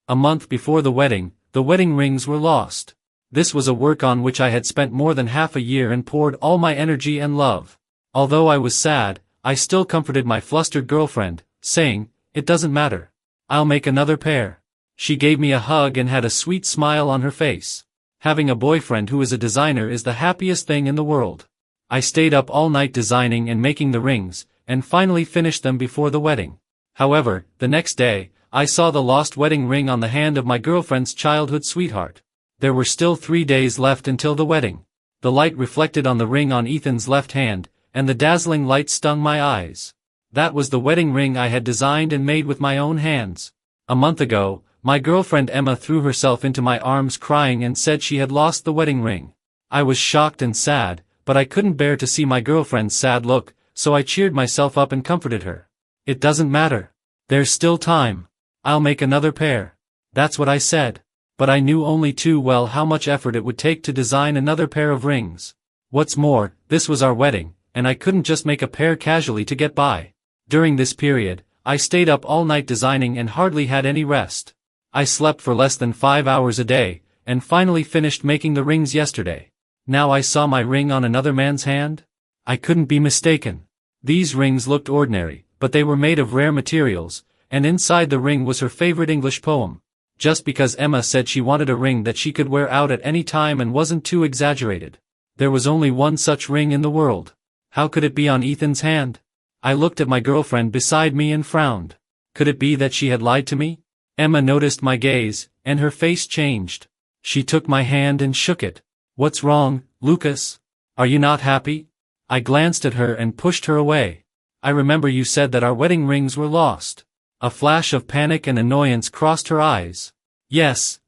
A month before the wedding rings were lost. This was a work on which I had spent more than half a year and poured all my energy and love. Although I was sad, I still comforted my flustered girlfriend, saying, "It doesn't matter. I'll make another pair." She gave me a hug and had a sweet smile on her face. Having a boyfriend who is a designer is the happiest thing in the world. I stayed up all night designing and making the rings, and finally finished them before the wedding. However, the next day, I saw the lost wedding ring on the hand of my girlfriend's childhood sweetheart. There were still 3 days left until the wedding. The light reflected on the ring on Ethan's left hand, and the dazzling light stung my eyes. That was the wedding ring I had designed and made with my own hands. A month ago, my girlfriend Emma threw herself into my arms crying and said she had lost the wedding ring. I was shocked and sad, but I couldn't bear to see my girlfriend's sad look, so I cheered myself up and comforted her. "It doesn't matter. There's still time. I'll make another pair." That's what I said. But I knew only too well how much effort it would take to design another pair of rings. What's more, this was our wedding, and I couldn't just make a pair casually to get by. During this period, I stayed up all night designing and hardly had any rest. I slept for less than 5 hours a day, and finally finished making the rings yesterday. Now I saw my ring on another man's hand? I couldn't be mistaken. These rings looked ordinary, but they were made of rare materials, and inside the ring was her favorite English poem. Just because Emma said she wanted a ring that she could wear out at any time and wasn't too exaggerated. There was only one such ring in the world. How could it be on Ethan's hand? I looked at my girlfriend beside me and frowned. Could it be that she had lied to me? Emma noticed my gaze, and her face changed. She took my hand and shook it. "What's wrong, Lucas? Are you not happy?" I glanced at her and pushed her away. "I remember you said that our wedding rings were lost." A flash of panic and annoyance crossed her eyes. Yes.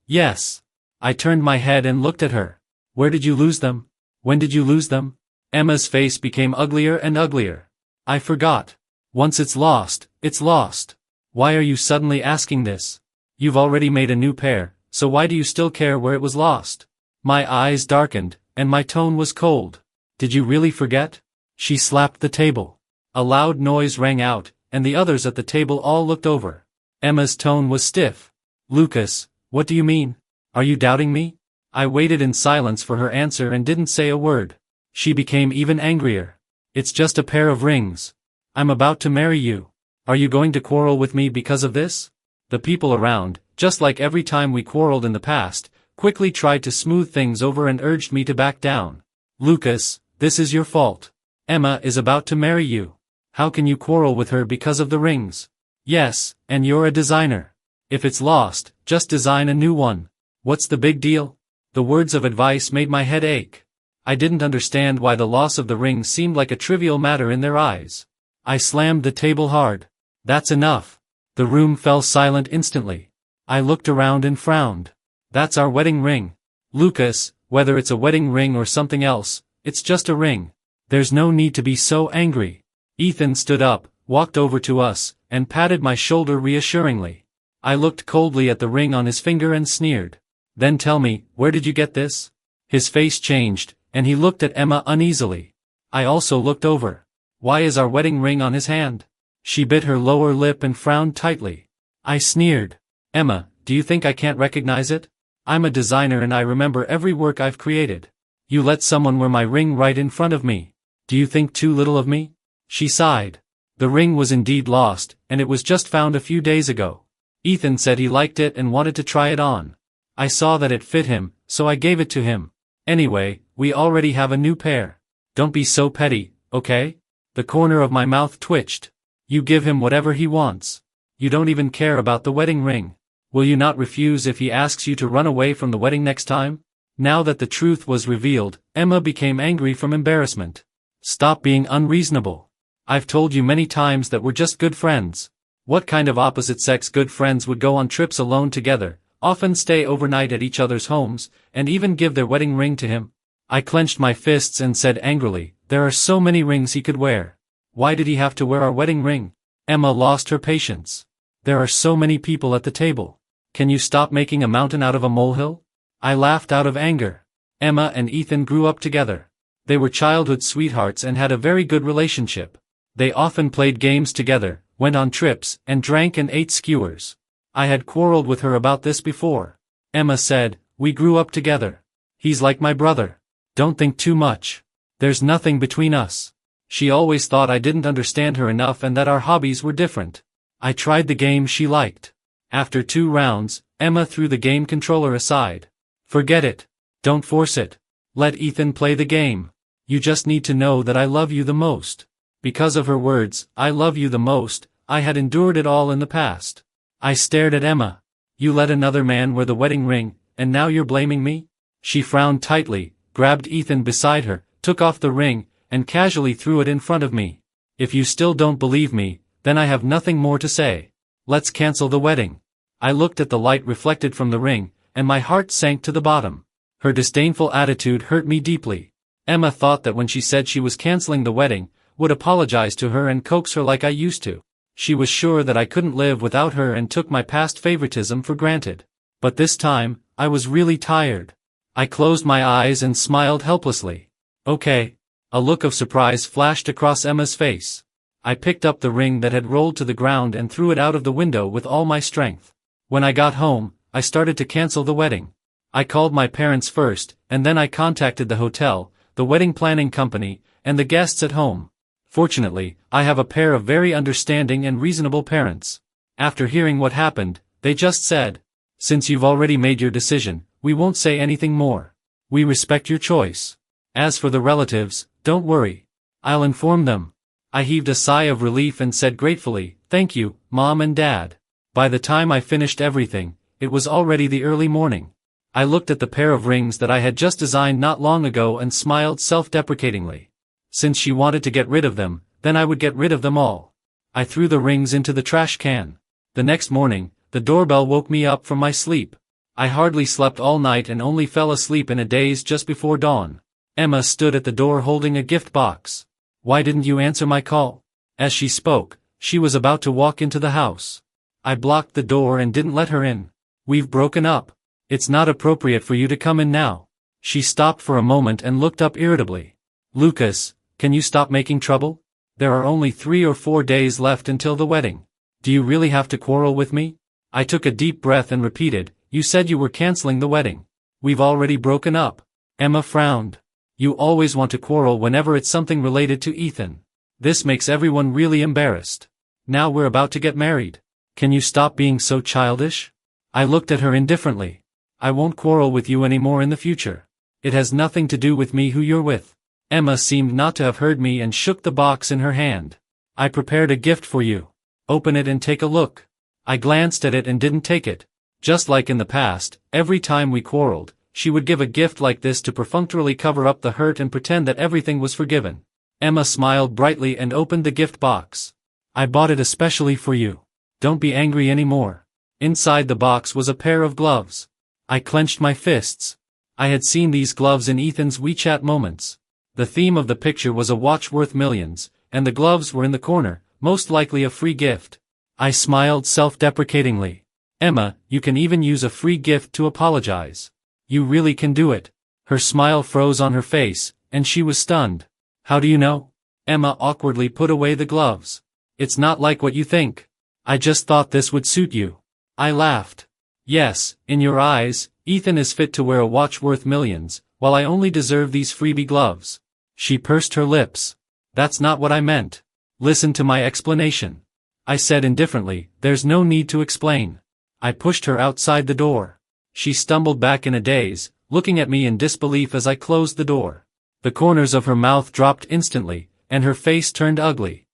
I turned my head and looked at her. "Where did you lose them? When did you lose them?" Emma's face became uglier and uglier. "I forgot. Once it's lost, it's lost. Why are you suddenly asking this? You've already made a new pair, so why do you still care where it was lost?" My eyes darkened, and my tone was cold. "Did you really forget?" She slapped the table. A loud noise rang out, and the others at the table all looked over. Emma's tone was stiff. "Lucas, what do you mean? Are you doubting me?" I waited in silence for her answer and didn't say a word. She became even angrier. "It's just a pair of rings. I'm about to marry you. Are you going to quarrel with me because of this?" The people around, just like every time we quarreled in the past, quickly tried to smooth things over and urged me to back down. "Lucas, this is your fault. Emma is about to marry you. How can you quarrel with her because of the rings? Yes, and you're a designer. If it's lost, just design a new one. What's the big deal?" The words of advice made my head ache. I didn't understand why the loss of the rings seemed like a trivial matter in their eyes. I slammed the table hard. "That's enough." The room fell silent instantly. I looked around and frowned. "That's our wedding ring. Lucas, whether it's a wedding ring or something else, it's just a ring. There's no need to be so angry." Ethan stood up, walked over to us, and patted my shoulder reassuringly. I looked coldly at the ring on his finger and sneered. "Then tell me, where did you get this?" His face changed, and he looked at Emma uneasily. I also looked over. "Why is our wedding ring on his hand?" She bit her lower lip and frowned tightly. I sneered. "Emma, do you think I can't recognize it? I'm a designer and I remember every work I've created. You let someone wear my ring right in front of me. Do you think too little of me?" She sighed. The ring was indeed lost, and it was just found a few days ago. Ethan said he liked it and wanted to try it on. I saw that it fit him, so I gave it to him. Anyway, we already have a new pair. Don't be so petty, okay? The corner of my mouth twitched. You give him whatever he wants. You don't even care about the wedding ring. Will you not refuse if he asks you to run away from the wedding next time? Now that the truth was revealed, Emma became angry from embarrassment. "Stop being unreasonable. I've told you many times that we're just good friends. What kind of opposite-sex good friends would go on trips alone together, often stay overnight at each other's homes, and even give their wedding ring to him?" I clenched my fists and said angrily, "There are so many rings he could wear. Why did he have to wear our wedding ring?" Emma lost her patience. "There are so many people at the table. Can you stop making a mountain out of a molehill?" I laughed out of anger. Emma and Ethan grew up together. They were childhood sweethearts and had a very good relationship. They often played games together, went on trips, and drank and ate skewers. I had quarreled with her about this before. Emma said, "We grew up together. He's like my brother. Don't think too much. There's nothing between us." She always thought I didn't understand her enough and that our hobbies were different. I tried the game she liked. After 2 rounds, Emma threw the game controller aside. "Forget it. Don't force it. Let Ethan play the game. You just need to know that I love you the most." Because of her words, "I love you the most," I had endured it all in the past. I stared at Emma. "You let another man wear the wedding ring, and now you're blaming me?" She frowned tightly, grabbed Ethan beside her, took off the ring, and casually threw it in front of me. "If you still don't believe me, then I have nothing more to say. Let's cancel the wedding." I looked at the light reflected from the ring, and my heart sank to the bottom. Her disdainful attitude hurt me deeply. Emma thought that when she said she was canceling the wedding, would apologize to her and coax her like I used to. She was sure that I couldn't live without her and took my past favoritism for granted. But this time, I was really tired. I closed my eyes and smiled helplessly. "Okay." A look of surprise flashed across Emma's face. I picked up the ring that had rolled to the ground and threw it out of the window with all my strength. When I got home, I started to cancel the wedding. I called my parents first, and then I contacted the hotel, the wedding planning company, and the guests at home. Fortunately, I have a pair of very understanding and reasonable parents. After hearing what happened, they just said, "Since you've already made your decision, we won't say anything more. We respect your choice. As for the relatives, don't worry. I'll inform them." I heaved a sigh of relief and said gratefully, "Thank you, Mom and Dad." By the time I finished everything, it was already the early morning. I looked at the pair of rings that I had just designed not long ago and smiled self-deprecatingly. Since she wanted to get rid of them, then I would get rid of them all. I threw the rings into the trash can. The next morning, the doorbell woke me up from my sleep. I hardly slept all night and only fell asleep in a daze just before dawn. Emma stood at the door holding a gift box. "Why didn't you answer my call?" As she spoke, she was about to walk into the house. I blocked the door and didn't let her in. "We've broken up. It's not appropriate for you to come in now." She stopped for a moment and looked up irritably. "Lucas, can you stop making trouble? There are only 3 or 4 days left until the wedding. Do you really have to quarrel with me?" I took a deep breath and repeated, "You said you were canceling the wedding. We've already broken up." Emma frowned. "You always want to quarrel whenever it's something related to Ethan. This makes everyone really embarrassed. Now we're about to get married. Can you stop being so childish?" I looked at her indifferently. "I won't quarrel with you anymore in the future. It has nothing to do with me who you're with." Emma seemed not to have heard me and shook the box in her hand. "I prepared a gift for you. Open it and take a look." I glanced at it and didn't take it. Just like in the past, every time we quarreled, she would give a gift like this to perfunctorily cover up the hurt and pretend that everything was forgiven. Emma smiled brightly and opened the gift box. "I bought it especially for you. Don't be angry anymore." Inside the box was a pair of gloves. I clenched my fists. I had seen these gloves in Ethan's WeChat moments. The theme of the picture was a watch worth millions, and the gloves were in the corner, most likely a free gift. I smiled self-deprecatingly. "Emma, you can even use a free gift to apologize. You really can do it." Her smile froze on her face, and she was stunned. "How do you know?" Emma awkwardly put away the gloves. "It's not like what you think. I just thought this would suit you." I laughed. "Yes, in your eyes, Ethan is fit to wear a watch worth millions, while I only deserve these freebie gloves." She pursed her lips. "That's not what I meant. Listen to my explanation." I said indifferently, "There's no need to explain." I pushed her outside the door. She stumbled back in a daze, looking at me in disbelief as I closed the door. The corners of her mouth dropped instantly, and her face turned ugly.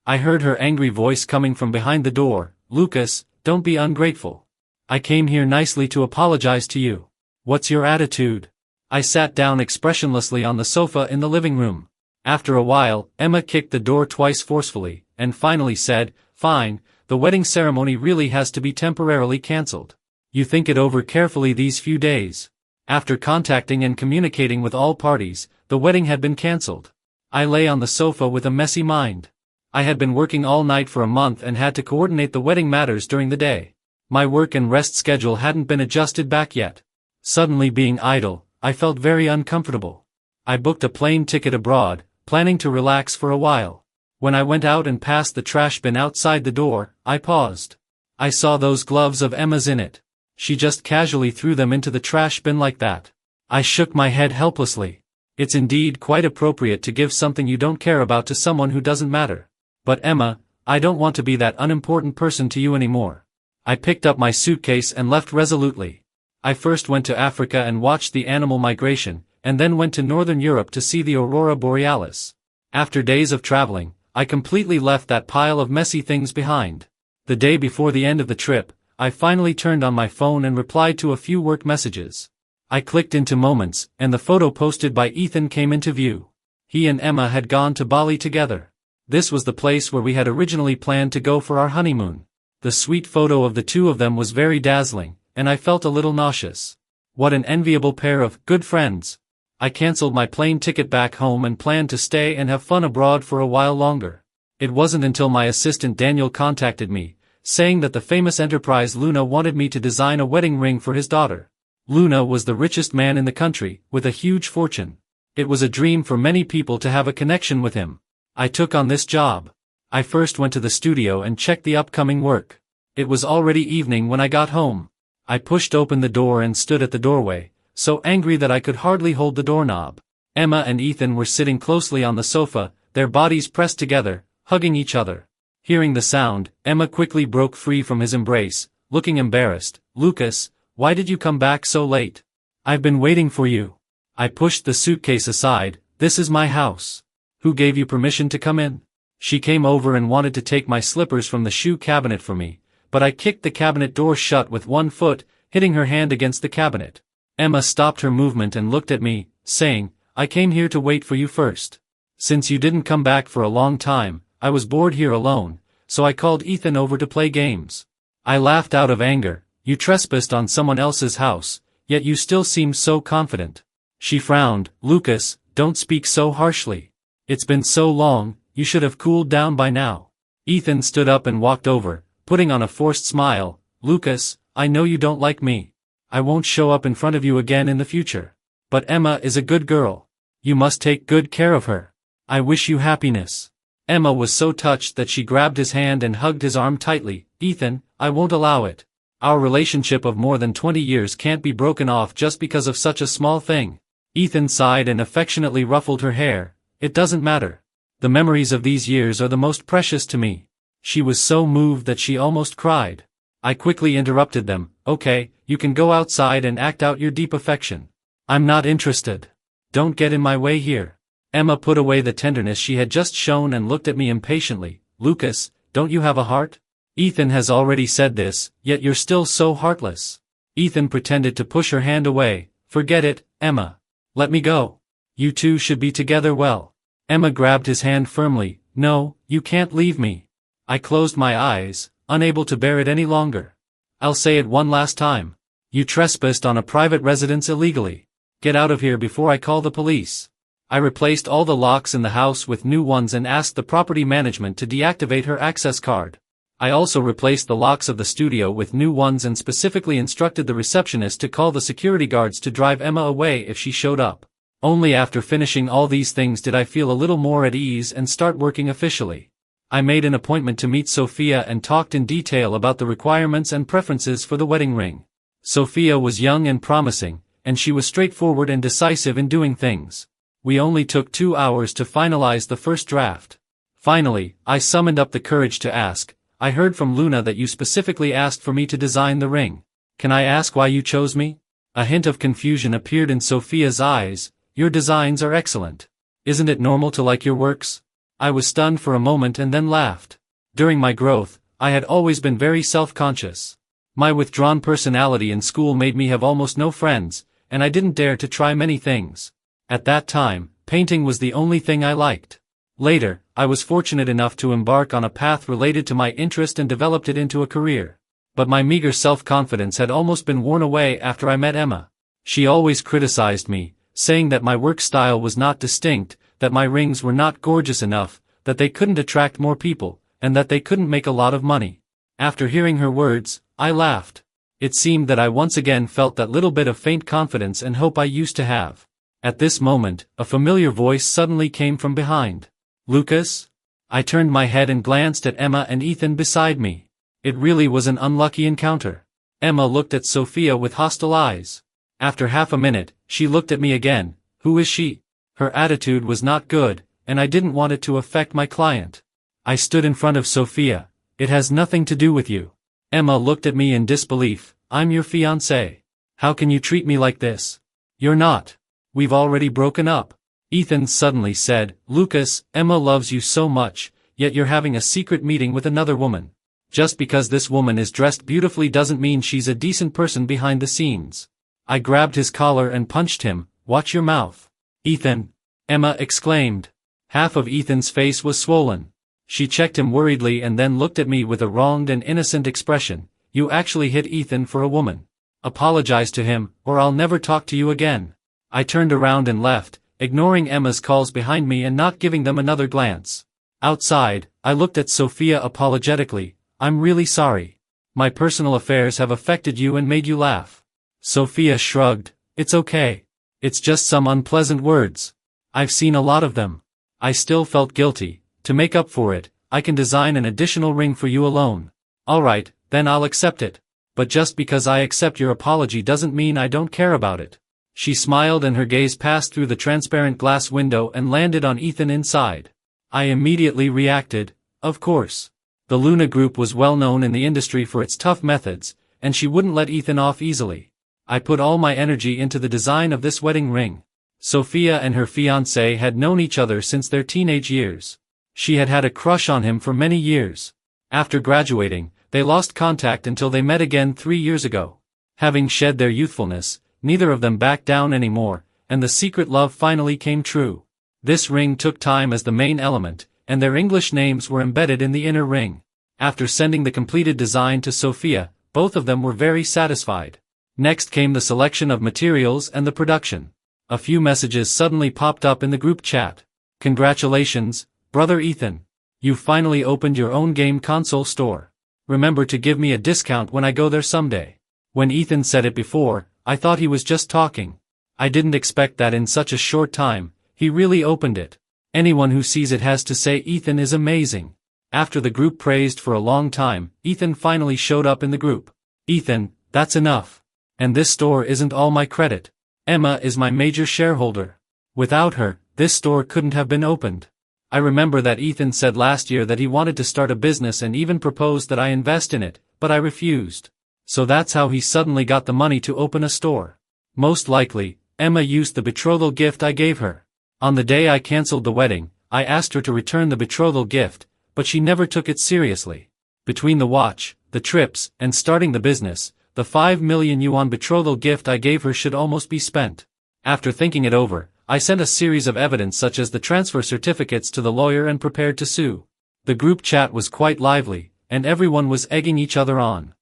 I heard her angry voice coming from behind the door, "Lucas, don't be ungrateful. I came here nicely to apologize to you. What's your attitude?" I sat down expressionlessly on the sofa in the living room. After a while, Emma kicked the door twice forcefully, and finally said, "Fine, the wedding ceremony really has to be temporarily cancelled. You think it over carefully these few days." After contacting and communicating with all parties, the wedding had been cancelled. I lay on the sofa with a messy mind. I had been working all night for a month and had to coordinate the wedding matters during the day. My work and rest schedule hadn't been adjusted back yet. Suddenly being idle, I felt very uncomfortable. I booked a plane ticket abroad, planning to relax for a while. When I went out and passed the trash bin outside the door, I paused. I saw those gloves of Emma's in it. She just casually threw them into the trash bin like that. I shook my head helplessly. It's indeed quite appropriate to give something you don't care about to someone who doesn't matter. But Emma, I don't want to be that unimportant person to you anymore. I picked up my suitcase and left resolutely. I first went to Africa and watched the animal migration, and then went to Northern Europe to see the aurora borealis. After days of traveling, I completely left that pile of messy things behind. The day before the end of the trip, I finally turned on my phone and replied to a few work messages. I clicked into Moments, and the photo posted by Ethan came into view. He and Emma had gone to Bali together. This was the place where we had originally planned to go for our honeymoon. The sweet photo of the two of them was very dazzling, and I felt a little nauseous. What an enviable pair of good friends. I cancelled my plane ticket back home and planned to stay and have fun abroad for a while longer. It wasn't until my assistant Daniel contacted me, saying that the famous enterprise Luna wanted me to design a wedding ring for his daughter. Luna was the richest man in the country, with a huge fortune. It was a dream for many people to have a connection with him. I took on this job. I first went to the studio and checked the upcoming work. It was already evening when I got home. I pushed open the door and stood at the doorway, so angry that I could hardly hold the doorknob. Emma and Ethan were sitting closely on the sofa, their bodies pressed together, hugging each other. Hearing the sound, Emma quickly broke free from his embrace, looking embarrassed. "Lucas, why did you come back so late? I've been waiting for you." I pushed the suitcase aside. "This is my house. Who gave you permission to come in?" She came over and wanted to take my slippers from the shoe cabinet for me, but I kicked the cabinet door shut with one foot, hitting her hand against the cabinet. Emma stopped her movement and looked at me, saying, "I came here to wait for you first. Since you didn't come back for a long time, I was bored here alone, so I called Ethan over to play games." I laughed out of anger. "You trespassed on someone else's house, yet you still seem so confident." She frowned. "Lucas, don't speak so harshly. It's been so long, you should have cooled down by now." Ethan stood up and walked over, putting on a forced smile. "Lucas, I know you don't like me. I won't show up in front of you again in the future. But Emma is a good girl. You must take good care of her. I wish you happiness." Emma was so touched that she grabbed his hand and hugged his arm tightly. "Ethan, I won't allow it. Our relationship of more than 20 years can't be broken off just because of such a small thing." Ethan sighed and affectionately ruffled her hair. "It doesn't matter. The memories of these years are the most precious to me." She was so moved that she almost cried. I quickly interrupted them. "Okay, you can go outside and act out your deep affection. I'm not interested. Don't get in my way here." Emma put away the tenderness she had just shown and looked at me impatiently. "Lucas, don't you have a heart? Ethan has already said this, yet you're still so heartless." Ethan pretended to push her hand away. "Forget it, Emma. Let me go. You two should be together well." Emma grabbed his hand firmly. "No, you can't leave me." I closed my eyes, unable to bear it any longer. "I'll say it one last time. You trespassed on a private residence illegally. Get out of here before I call the police." I replaced all the locks in the house with new ones and asked the property management to deactivate her access card. I also replaced the locks of the studio with new ones and specifically instructed the receptionist to call the security guards to drive Emma away if she showed up. Only after finishing all these things did I feel a little more at ease and start working officially. I made an appointment to meet Sophia and talked in detail about the requirements and preferences for the wedding ring. Sophia was young and promising, and she was straightforward and decisive in doing things. We only took 2 hours to finalize the first draft. Finally, I summoned up the courage to ask, "I heard from Luna that you specifically asked for me to design the ring. Can I ask why you chose me?" A hint of confusion appeared in Sophia's eyes. "Your designs are excellent. Isn't it normal to like your works?" I was stunned for a moment and then laughed. During my growth, I had always been very self-conscious. My withdrawn personality in school made me have almost no friends, and I didn't dare to try many things. At that time, painting was the only thing I liked. Later, I was fortunate enough to embark on a path related to my interest and developed it into a career. But my meager self-confidence had almost been worn away after I met Emma. She always criticized me, saying that my work style was not distinct, that my rings were not gorgeous enough, that they couldn't attract more people, and that they couldn't make a lot of money. After hearing her words, I laughed. It seemed that I once again felt that little bit of faint confidence and hope I used to have. At this moment, a familiar voice suddenly came from behind. "Lucas?" I turned my head and glanced at Emma and Ethan beside me. It really was an unlucky encounter. Emma looked at Sophia with hostile eyes. After half a minute, she looked at me again. Who is she? Her attitude was not good, and I didn't want it to affect my client. I stood in front of Sophia. It has nothing to do with you. Emma looked at me in disbelief. I'm your fiancé. How can you treat me like this? You're not. We've already broken up. Ethan suddenly said, Lucas, Emma loves you so much, yet you're having a secret meeting with another woman. Just because this woman is dressed beautifully doesn't mean she's a decent person behind the scenes. I grabbed his collar and punched him. Watch your mouth. Ethan! Emma exclaimed. Half of Ethan's face was swollen. She checked him worriedly and then looked at me with a wronged and innocent expression. You actually hit Ethan for a woman. Apologize to him, or I'll never talk to you again. I turned around and left, ignoring Emma's calls behind me and not giving them another glance. Outside, I looked at Sophia apologetically. I'm really sorry. My personal affairs have affected you and made you laugh. Sophia shrugged. It's okay. It's just some unpleasant words. I've seen a lot of them. I still felt guilty. To make up for it, I can design an additional ring for you alone. Alright, then I'll accept it. But just because I accept your apology doesn't mean I don't care about it. She smiled and her gaze passed through the transparent glass window and landed on Ethan inside. I immediately reacted. Of course. The Luna Group was well known in the industry for its tough methods, and she wouldn't let Ethan off easily. I put all my energy into the design of this wedding ring. Sophia and her fiancé had known each other since their teenage years. She had had a crush on him for many years. After graduating, they lost contact until they met again 3 years ago. Having shed their youthfulness, neither of them backed down anymore, and the secret love finally came true. This ring took time as the main element, and their English names were embedded in the inner ring. After sending the completed design to Sophia, both of them were very satisfied. Next came the selection of materials and the production. A few messages suddenly popped up in the group chat. Congratulations, brother Ethan. You finally opened your own game console store. Remember to give me a discount when I go there someday. When Ethan said it before, I thought he was just talking. I didn't expect that in such a short time. He really opened it. Anyone who sees it has to say Ethan is amazing. After the group praised for a long time, Ethan finally showed up in the group. Ethan, that's enough. And this store isn't all my credit. Emma is my major shareholder. Without her, this store couldn't have been opened. I remember that Ethan said last year that he wanted to start a business and even proposed that I invest in it, but I refused. So that's how he suddenly got the money to open a store. Most likely, Emma used the betrothal gift I gave her. On the day I cancelled the wedding, I asked her to return the betrothal gift, but she never took it seriously. Between the watch, the trips, and starting the business, the 5 million yuan betrothal gift I gave her should almost be spent. After thinking it over, I sent a series of evidence such as the transfer certificates to the lawyer and prepared to sue. The group chat was quite lively, and everyone was egging each other on.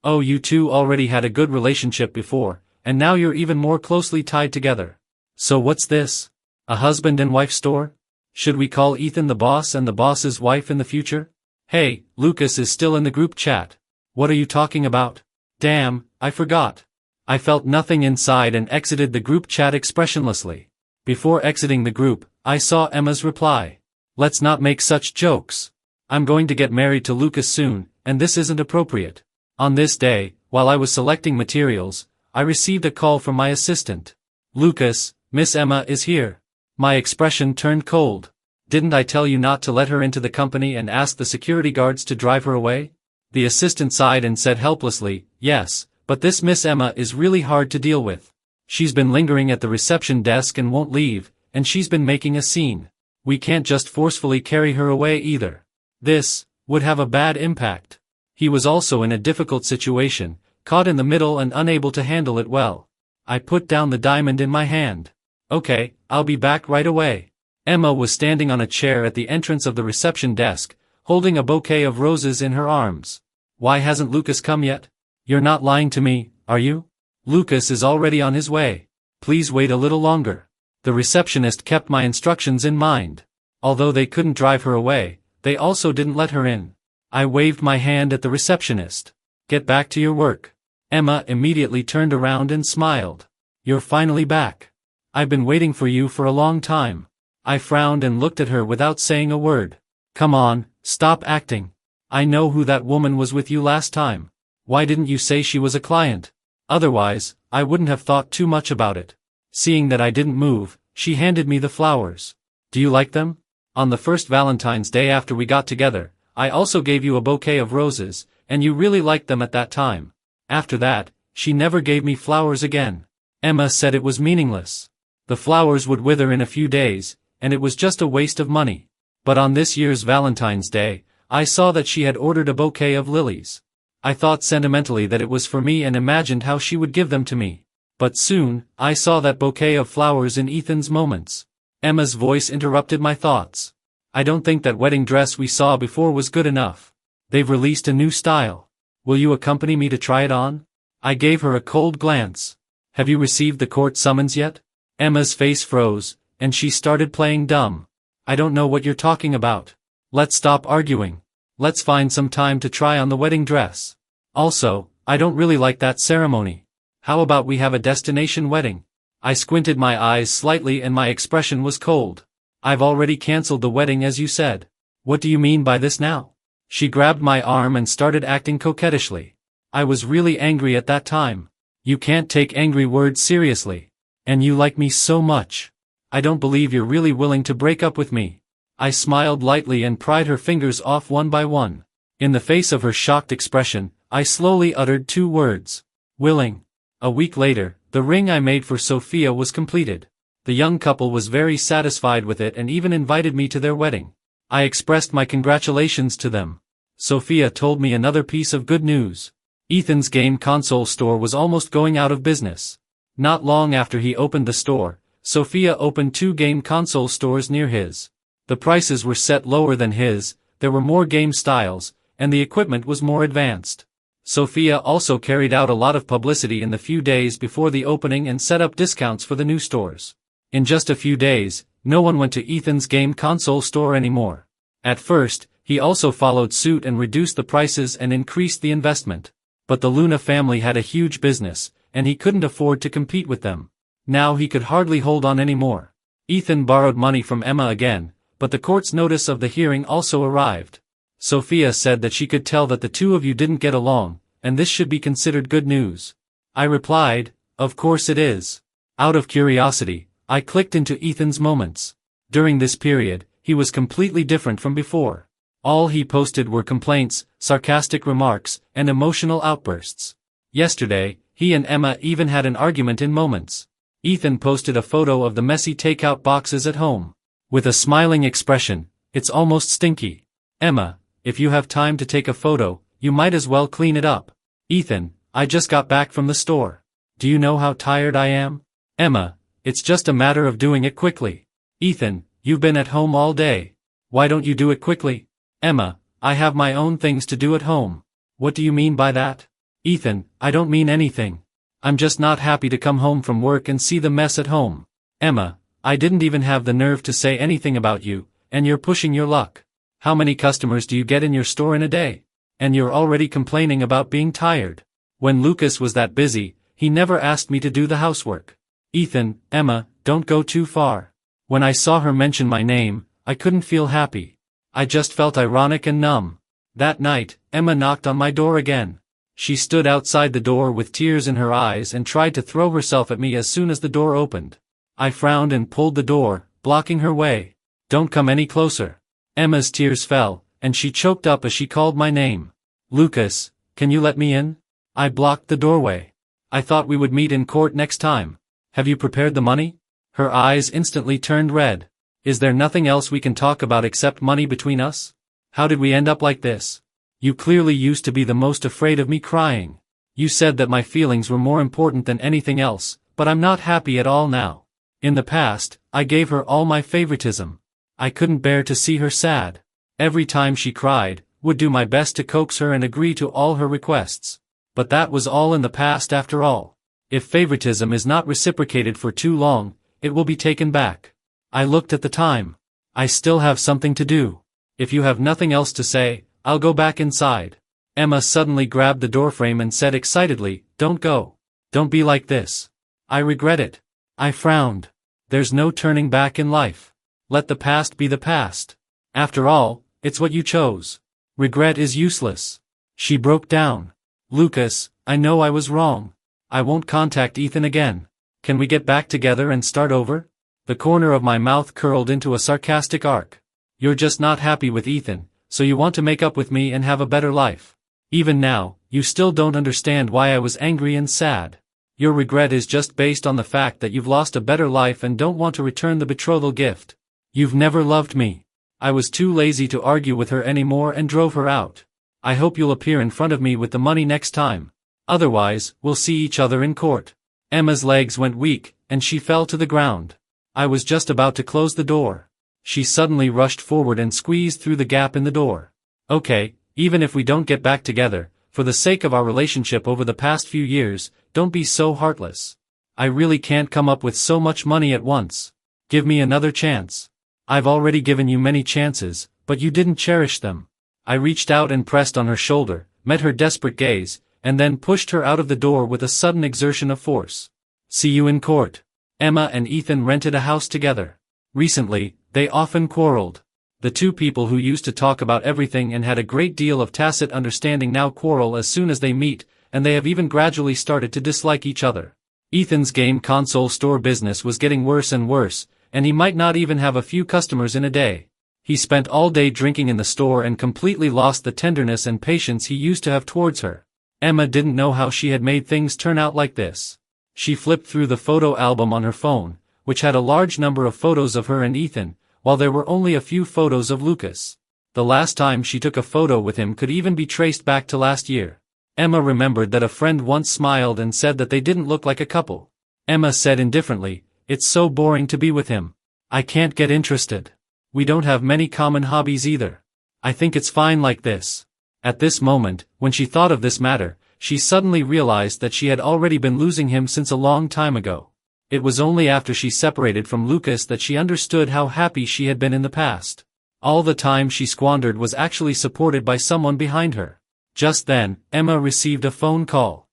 Oh, you two already had a good relationship before, and now you're even more closely tied together. So what's this? A husband and wife store? Should we call Ethan the boss and the boss's wife in the future? Hey, Lucas is still in the group chat. What are you talking about? Damn, I forgot. I felt nothing inside and exited the group chat expressionlessly. Before exiting the group, I saw Emma's reply. Let's not make such jokes. I'm going to get married to Lucas soon, and this isn't appropriate. On this day, while I was selecting materials, I received a call from my assistant. Lucas, Miss Emma is here. My expression turned cold. Didn't I tell you not to let her into the company and ask the security guards to drive her away? The assistant sighed and said helplessly, yes, but this Miss Emma is really hard to deal with. She's been lingering at the reception desk and won't leave, and she's been making a scene. We can't just forcefully carry her away either. This would have a bad impact. He was also in a difficult situation, caught in the middle and unable to handle it well. I put down the diamond in my hand. Okay, I'll be back right away. Emma was standing on a chair at the entrance of the reception desk, holding a bouquet of roses in her arms. Why hasn't Lucas come yet? You're not lying to me, are you? Lucas is already on his way. Please wait a little longer. The receptionist kept my instructions in mind. Although they couldn't drive her away, they also didn't let her in. I waved my hand at the receptionist. Get back to your work. Emma immediately turned around and smiled. You're finally back. I've been waiting for you for a long time. I frowned and looked at her without saying a word. Come on, stop acting. I know who that woman was with you last time. Why didn't you say she was a client? Otherwise, I wouldn't have thought too much about it. Seeing that I didn't move, she handed me the flowers. Do you like them? On the first Valentine's Day after we got together, I also gave you a bouquet of roses, and you really liked them at that time. After that, she never gave me flowers again. Emma said it was meaningless. The flowers would wither in a few days, and it was just a waste of money. But on this year's Valentine's Day, I saw that she had ordered a bouquet of lilies. I thought sentimentally that it was for me and imagined how she would give them to me. But soon, I saw that bouquet of flowers in Ethan's moments. Emma's voice interrupted my thoughts. I don't think that wedding dress we saw before was good enough. They've released a new style. Will you accompany me to try it on? I gave her a cold glance. Have you received the court summons yet? Emma's face froze, and she started playing dumb. I don't know what you're talking about. Let's stop arguing. Let's find some time to try on the wedding dress. Also, I don't really like that ceremony. How about we have a destination wedding? I squinted my eyes slightly and my expression was cold. I've already cancelled the wedding as you said. What do you mean by this now? She grabbed my arm and started acting coquettishly. I was really angry at that time. You can't take angry words seriously. And you like me so much. I don't believe you're really willing to break up with me. I smiled lightly and pried her fingers off one by one. In the face of her shocked expression, I slowly uttered 2 words. Willing. A week later, the ring I made for Sophia was completed. The young couple was very satisfied with it and even invited me to their wedding. I expressed my congratulations to them. Sophia told me another piece of good news. Ethan's game console store was almost going out of business. Not long after he opened the store, Sophia opened 2 game console stores near his. The prices were set lower than his, there were more game styles, and the equipment was more advanced. Sophia also carried out a lot of publicity in the few days before the opening and set up discounts for the new stores. In just a few days, no one went to Ethan's game console store anymore. At first, he also followed suit and reduced the prices and increased the investment. But the Luna family had a huge business, and he couldn't afford to compete with them. Now he could hardly hold on anymore. Ethan borrowed money from Emma again, but the court's notice of the hearing also arrived. Sophia said that she could tell that the 2 of you didn't get along, and this should be considered good news. I replied, of course it is. Out of curiosity, I clicked into Ethan's moments. During this period, he was completely different from before. All he posted were complaints, sarcastic remarks, and emotional outbursts. Yesterday, he and Emma even had an argument in moments. Ethan posted a photo of the messy takeout boxes at home. With a smiling expression, it's almost stinky. Emma, if you have time to take a photo, you might as well clean it up. Ethan, I just got back from the store. Do you know how tired I am? Emma, it's just a matter of doing it quickly. Ethan, you've been at home all day. Why don't you do it quickly? Emma, I have my own things to do at home. What do you mean by that? Ethan, I don't mean anything. I'm just not happy to come home from work and see the mess at home. Emma, I didn't even have the nerve to say anything about you, and you're pushing your luck. How many customers do you get in your store in a day? And you're already complaining about being tired. When Lucas was that busy, he never asked me to do the housework. Ethan, Emma, don't go too far. When I saw her mention my name, I couldn't feel happy. I just felt ironic and numb. That night, Emma knocked on my door again. She stood outside the door with tears in her eyes and tried to throw herself at me as soon as the door opened. I frowned and pulled the door, blocking her way. Don't come any closer. Emma's tears fell, and she choked up as she called my name. Lucas, can you let me in? I blocked the doorway. I thought we would meet in court next time. Have you prepared the money? Her eyes instantly turned red. Is there nothing else we can talk about except money between us? How did we end up like this? You clearly used to be the most afraid of me crying. You said that my feelings were more important than anything else, but I'm not happy at all now. In the past, I gave her all my favoritism. I couldn't bear to see her sad. Every time she cried, would do my best to coax her and agree to all her requests. But that was all in the past after all. If favoritism is not reciprocated for too long, it will be taken back. I looked at the time. I still have something to do. If you have nothing else to say, I'll go back inside. Emma suddenly grabbed the doorframe and said excitedly, Don't go. Don't be like this. I regret it. I frowned. There's no turning back in life. Let the past be the past. After all, it's what you chose. Regret is useless. She broke down. Lucas, I know I was wrong. I won't contact Ethan again. Can we get back together and start over? The corner of my mouth curled into a sarcastic arc. You're just not happy with Ethan, so you want to make up with me and have a better life. Even now, you still don't understand why I was angry and sad. Your regret is just based on the fact that you've lost a better life and don't want to return the betrothal gift. You've never loved me. I was too lazy to argue with her anymore and drove her out. I hope you'll appear in front of me with the money next time. Otherwise, we'll see each other in court. Emma's legs went weak, and she fell to the ground. I was just about to close the door. She suddenly rushed forward and squeezed through the gap in the door. Okay, even if we don't get back together, for the sake of our relationship over the past few years, don't be so heartless. I really can't come up with so much money at once. Give me another chance. I've already given you many chances, but you didn't cherish them. I reached out and pressed on her shoulder, met her desperate gaze, and then pushed her out of the door with a sudden exertion of force. See you in court. Emma and Ethan rented a house together. Recently, they often quarreled. The two people who used to talk about everything and had a great deal of tacit understanding now quarrel as soon as they meet, and they have even gradually started to dislike each other. Ethan's game console store business was getting worse and worse, and he might not even have a few customers in a day. He spent all day drinking in the store and completely lost the tenderness and patience he used to have towards her. Emma didn't know how she had made things turn out like this. She flipped through the photo album on her phone, which had a large number of photos of her and Ethan, while there were only a few photos of Lucas. The last time she took a photo with him could even be traced back to last year. Emma remembered that a friend once smiled and said that they didn't look like a couple. Emma said indifferently, "It's so boring to be with him. I can't get interested. We don't have many common hobbies either. I think it's fine like this." At this moment, when she thought of this matter, she suddenly realized that she had already been losing him since a long time ago. It was only after she separated from Lucas that she understood how happy she had been in the past. All the time she squandered was actually supported by someone behind her. Just then, Emma received a phone call.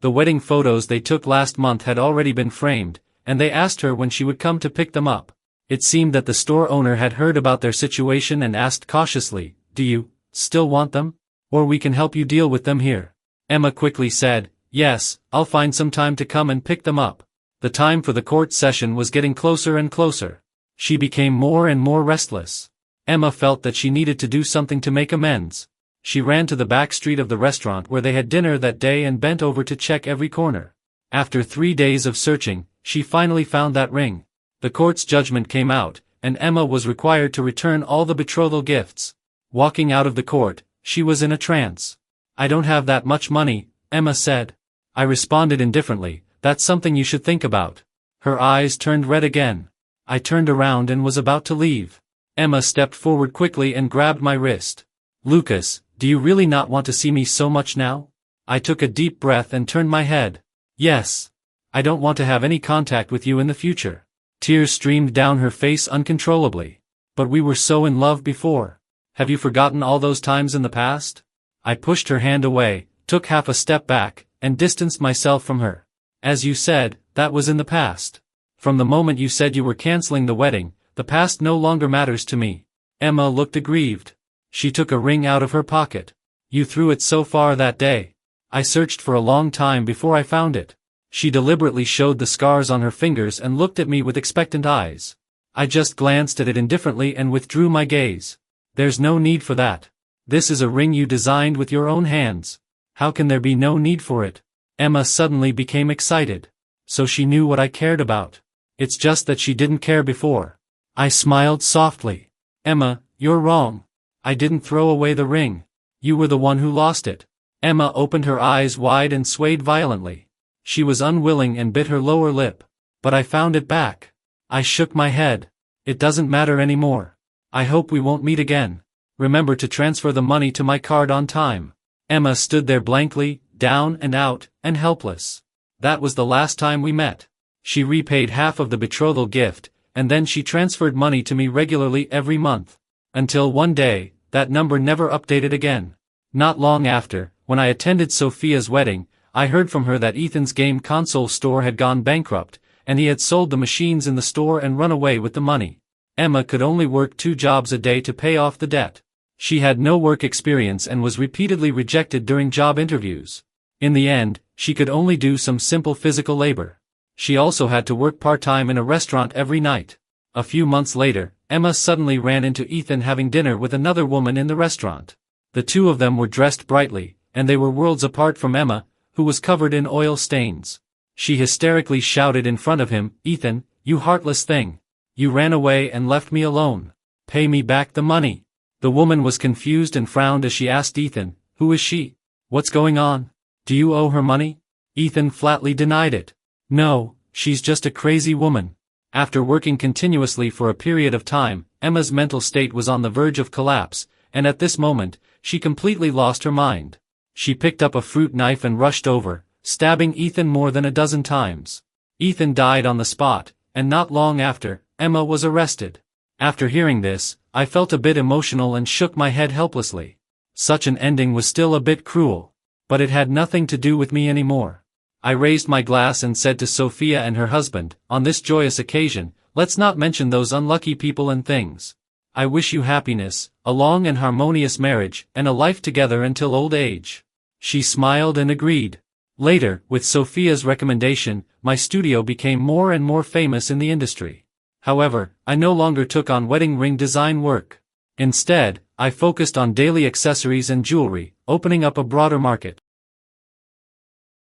The wedding photos they took last month had already been framed, and they asked her when she would come to pick them up. It seemed that the store owner had heard about their situation and asked cautiously, "Do you still want them? Or we can help you deal with them here." Emma quickly said, "Yes, I'll find some time to come and pick them up." The time for the court session was getting closer and closer. She became more and more restless. Emma felt that she needed to do something to make amends. She ran to the back street of the restaurant where they had dinner that day and bent over to check every corner. After 3 days of searching, she finally found that ring. The court's judgment came out, and Emma was required to return all the betrothal gifts. Walking out of the court, she was in a trance. "I don't have that much money," Emma said. I responded indifferently, "That's something you should think about." Her eyes turned red again. I turned around and was about to leave. Emma stepped forward quickly and grabbed my wrist. "Lucas, do you really not want to see me so much now?" I took a deep breath and turned my head. "Yes. I don't want to have any contact with you in the future." Tears streamed down her face uncontrollably. "But we were so in love before. Have you forgotten all those times in the past?" I pushed her hand away, took half a step back, and distanced myself from her. "As you said, that was in the past. From the moment you said you were canceling the wedding, the past no longer matters to me." Emma looked aggrieved. She took a ring out of her pocket. "You threw it so far that day. I searched for a long time before I found it." She deliberately showed the scars on her fingers and looked at me with expectant eyes. I just glanced at it indifferently and withdrew my gaze. "There's no need for that. This is a ring you designed with your own hands. How can there be no need for it?" Emma suddenly became excited. So she knew what I cared about. It's just that she didn't care before. I smiled softly. "Emma, you're wrong. I didn't throw away the ring. You were the one who lost it." Emma opened her eyes wide and swayed violently. She was unwilling and bit her lower lip. "But I found it back." I shook my head. "It doesn't matter anymore. I hope we won't meet again. Remember to transfer the money to my card on time." Emma stood there blankly, down and out, and helpless. That was the last time we met. She repaid half of the betrothal gift, and then she transferred money to me regularly every month. Until one day, that number never updated again. Not long after, when I attended Sophia's wedding, I heard from her that Ethan's game console store had gone bankrupt, and he had sold the machines in the store and run away with the money. Emma could only work 2 jobs a day to pay off the debt. She had no work experience and was repeatedly rejected during job interviews. In the end, she could only do some simple physical labor. She also had to work part-time in a restaurant every night. A few months later, Emma suddenly ran into Ethan having dinner with another woman in the restaurant. The two of them were dressed brightly, and they were worlds apart from Emma, who was covered in oil stains. She hysterically shouted in front of him, "Ethan, you heartless thing! You ran away and left me alone. Pay me back the money." The woman was confused and frowned as she asked Ethan, "Who is she? What's going on? Do you owe her money?" Ethan flatly denied it. "No, she's just a crazy woman." After working continuously for a period of time, Emma's mental state was on the verge of collapse, and at this moment, she completely lost her mind. She picked up a fruit knife and rushed over, stabbing Ethan more than a dozen times. Ethan died on the spot, and not long after, Emma was arrested. After hearing this, I felt a bit emotional and shook my head helplessly. Such an ending was still a bit cruel. But it had nothing to do with me anymore. I raised my glass and said to Sophia and her husband, "On this joyous occasion, let's not mention those unlucky people and things. I wish you happiness, a long and harmonious marriage, and a life together until old age." She smiled and agreed. Later, with Sophia's recommendation, my studio became more and more famous in the industry. However, I no longer took on wedding ring design work. Instead, I focused on daily accessories and jewelry, opening up a broader market.